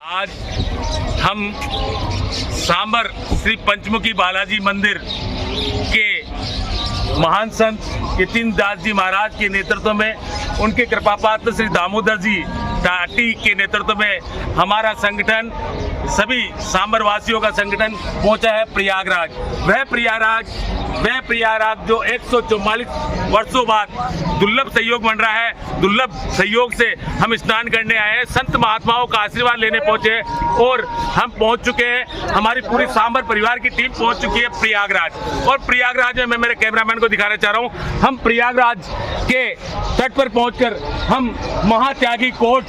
आज हम सांबर श्री पंचमुखी बालाजी मंदिर के महान संत यतीन दास जी महाराज के नेतृत्व में, उनके कृपापात्र श्री दामोदर जी टाटी के नेतृत्व में हमारा संगठन, सभी सांबर वासियों का संगठन पहुंचा है प्रयागराज। वह प्रयागराज जो 144 वर्षों बाद दुर्लभ सहयोग बन रहा है। दुर्लभ सहयोग से हम स्नान करने आए हैं, संत महात्माओं का आशीर्वाद लेने पहुंचे हैं और हम पहुंच चुके हैं। हमारी पूरी सांबर परिवार की टीम पहुंच चुकी है प्रयागराज। और प्रयागराज में मैं मेरे कैमरामैन को दिखाना चाह रहा हूं, हम प्रयागराज के तट पर पहुंचकर हम महात्यागी कोट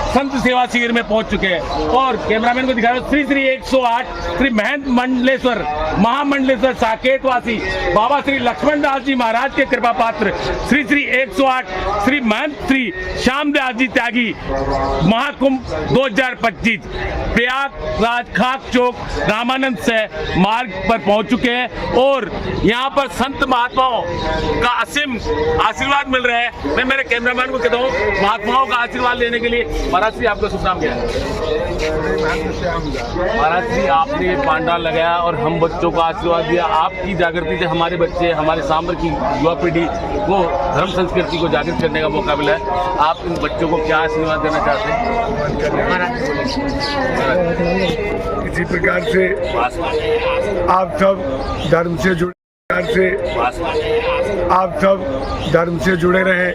संत सेवा शिविर में पहुंच चुके हैं। और कैमरामैन को दिखा रहा हूं, श्री 108 श्री महंत मंडलेश्वर महामंडलेश्वर साकेतवासी बाबा श्री लक्ष्मण दास जी महाराज के कृपा पात्र श्री 108 श्री महंत श्री श्यामदास जी त्यागी महाकुंभ 2025 प्रयागराज खाक चौक रामानंद से मार्ग पर पहुंच चुके हैं। और यहाँ पर संत महात्माओं का असीम आशीर्वाद मिल रहा है। मैं मेरे कैमरामैन को कहता हूँ, महात्माओं का आशीर्वाद लेने के लिए महाराज जी आपका शुभ नाम क्या है? महाराज जी, आपने पांडाल लगाया और हम बच्चों को आशीर्वाद दिया। आपकी जागृति से हमारे बच्चे, हमारे सांबर की युवा पीढ़ी को धर्म संस्कृति को जागृत करने का मौका मिला है। आप इन बच्चों को क्या आशीर्वाद देना चाहते हैं? इसी प्रकार से आप सब धर्म से जुड़े रहें,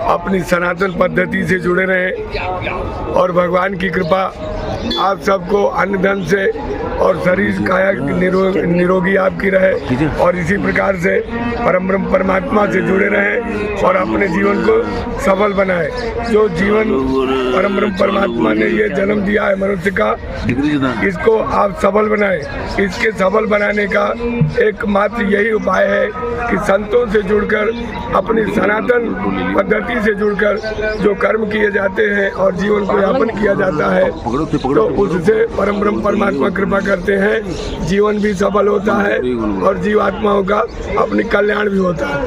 अपनी सनातन पद्धति से जुड़े रहें और भगवान की कृपा आप सबको अन्न धन से और शरीर काया निरोगी आपकी रहे। और इसी प्रकार से परम ब्रह्म परमात्मा से जुड़े रहें और अपने जीवन को सफल बनाए। जो जीवन परम ब्रह्म परमात्मा ने ये जन्म दिया है मनुष्य का, इसको आप सफल बनाएं। इसके सफल बनाने का एकमात्र यही उपाय है कि संतों से जुड़कर, अपनी सनातन पद्धति से जुड़कर जो कर्म किए जाते हैं और जीवन को यापन किया जाता है, तो उससे परम ब्रह्म परमात्मा कृपा करते हैं। जीवन भी सफल होता है और जीवात्माओं का अपनी कल्याण भी होता है।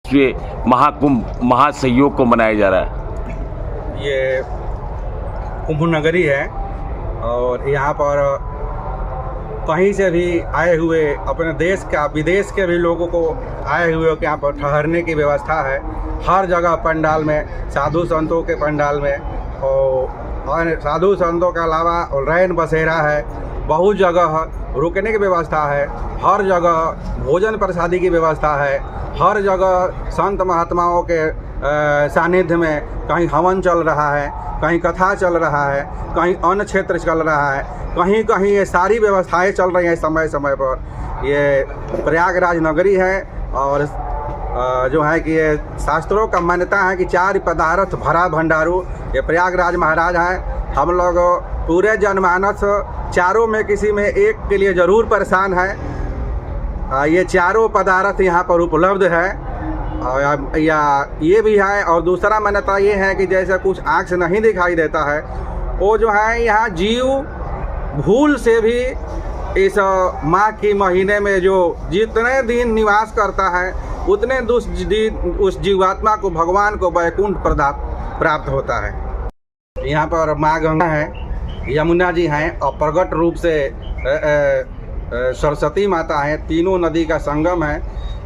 ये महाकुंभ महासहयोग को मनाया जा रहा है। ये कुंभ नगरी है और यहाँ पर कहीं से भी आए हुए, अपने देश का विदेश के भी लोगों को आए हुए के यहाँ पर ठहरने की व्यवस्था है। हर जगह पंडाल में, साधु संतों के पंडाल में, और साधु संतों के अलावा रैन बसेरा है, बहुत जगह रुकने की व्यवस्था है, हर जगह भोजन प्रसादी की व्यवस्था है, हर जगह संत महात्माओं के सानिध्य में कहीं हवन चल रहा है, कहीं कथा चल रहा है, कहीं अन्न क्षेत्र चल रहा है, कहीं कहीं ये सारी व्यवस्थाएं चल रही हैं समय समय पर। ये प्रयागराज नगरी है और जो है कि ये शास्त्रों का मान्यता है कि 4 पदार्थ भरा भंडारू ये प्रयागराज महाराज हैं। हम लोग पूरे जनमानस चारों में किसी में एक के लिए ज़रूर परेशान है। ये चारों पदार्थ यहाँ पर उपलब्ध है या ये भी है। और दूसरा मान्यता ये है कि जैसे कुछ आँख से नहीं दिखाई देता है, वो जो है यहाँ जीव भूल से भी इस माघ के महीने में जो जितने दिन निवास करता है, उतने उस जीवात्मा को, भगवान को वैकुंठ प्राप्त होता है। यहाँ पर माँ गंगा है, यमुना जी हैं और प्रकट रूप से सरस्वती माता है। तीनों नदी का संगम है।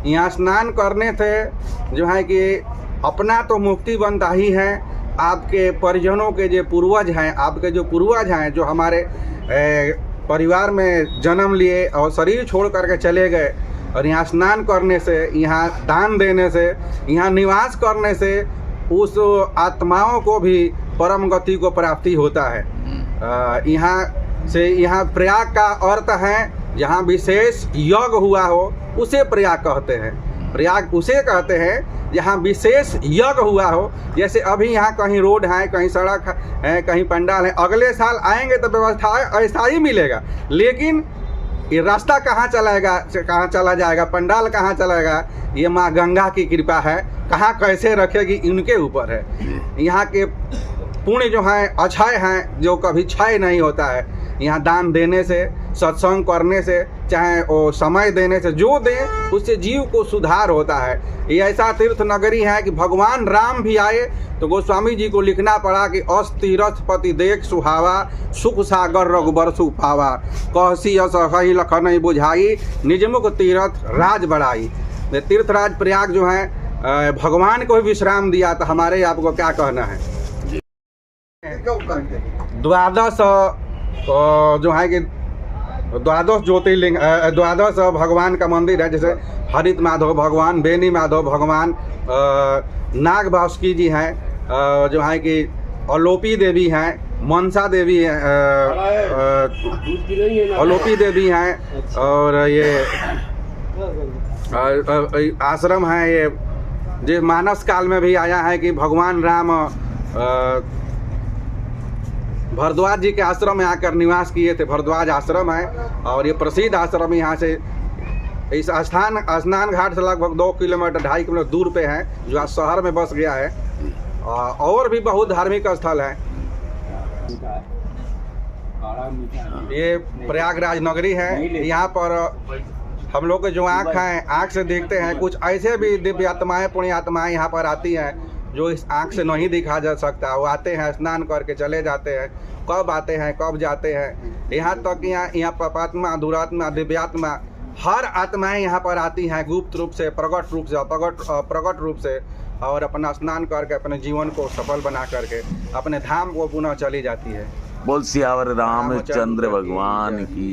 यहाँ स्नान करने से जो है कि अपना तो मुक्ति बनता ही है, आपके परिजनों के जो पूर्वज हैं, आपके जो पूर्वज हैं, जो हमारे परिवार में जन्म लिए और शरीर छोड़ करके चले गए, और यहाँ स्नान करने से, यहाँ दान देने से, यहाँ निवास करने से उस आत्माओं को भी परम गति को प्राप्ति होता है। यहाँ प्रयाग का अर्थ है जहाँ विशेष यज्ञ हुआ हो, उसे प्रयाग कहते हैं। प्रयाग उसे कहते हैं जहाँ विशेष यज्ञ हुआ हो। जैसे अभी यहाँ कहीं रोड है, कहीं सड़क है, कहीं पंडाल है, अगले साल आएंगे तो व्यवस्था ऐसा ही मिलेगा, लेकिन ये रास्ता कहाँ चला जाएगा, पंडाल कहाँ चलाएगा, ये माँ गंगा की कृपा है। कहाँ कैसे रखेगी इनके ऊपर है। यहाँ के पुण्य जो हैं अक्षय हैं, जो कभी क्षय नहीं होता है। यहाँ दान देने से सत्संग करने से, चाहे वो समय देने से, जो दें उससे जीव को सुधार होता है। ये ऐसा तीर्थ नगरी है कि भगवान राम भी आए तो गोस्वामी जी को लिखना पड़ा कि अस तीरथ पति देख सुहावा, सुख सागर रघुबर सुख पावा, कहसी अस हई लखन बुझाई, निजमुख तीर्थ राज बढ़ाई। तीर्थराज प्रयाग जो है भगवान को भी विश्राम दिया, तो हमारे आपको क्या कहना है। द्वादश जो है कि द्वादश ज्योतिर्लिंग, द्वादश भगवान का मंदिर है, जैसे हरित माधव भगवान, बेनी माधव भगवान, नाग भास्की जी हैं, जो है कि अलोपी देवी हैं, मनसा देवी हैं, अलोपी देवी हैं, और ये आश्रम है, ये जो मानस काल में भी आया है कि भगवान राम भरद्वाज जी के आश्रम में आकर निवास किए थे। भरद्वाज आश्रम है और ये प्रसिद्ध आश्रम यहाँ से, इस स्नान घाट से लगभग 2 किलोमीटर 2.5 किलोमीटर दूर पे है, जो आज शहर में बस गया है। और भी बहुत धार्मिक स्थल है। ये प्रयागराज नगरी है। यहाँ पर हम लोग के जो आँख हैं, आँख से देखते हैं, कुछ ऐसे भी दिव्य आत्माएँ, पुण्य आत्माएँ यहाँ पर आती हैं जो इस आँख से नहीं दिखा जा सकता। वो आते हैं, स्नान करके चले जाते हैं, कब आते हैं कब जाते हैं। यहाँ तक कि यहाँ पापात्मा, दुरात्मा, दिव्यात्मा, हर आत्माएं यहाँ पर आती हैं, गुप्त रूप से, प्रकट रूप से, और अपना स्नान करके अपने जीवन को सफल बना करके अपने धाम को पुनः चली जाती है। बोल सियावर रामचंद्र भगवान की।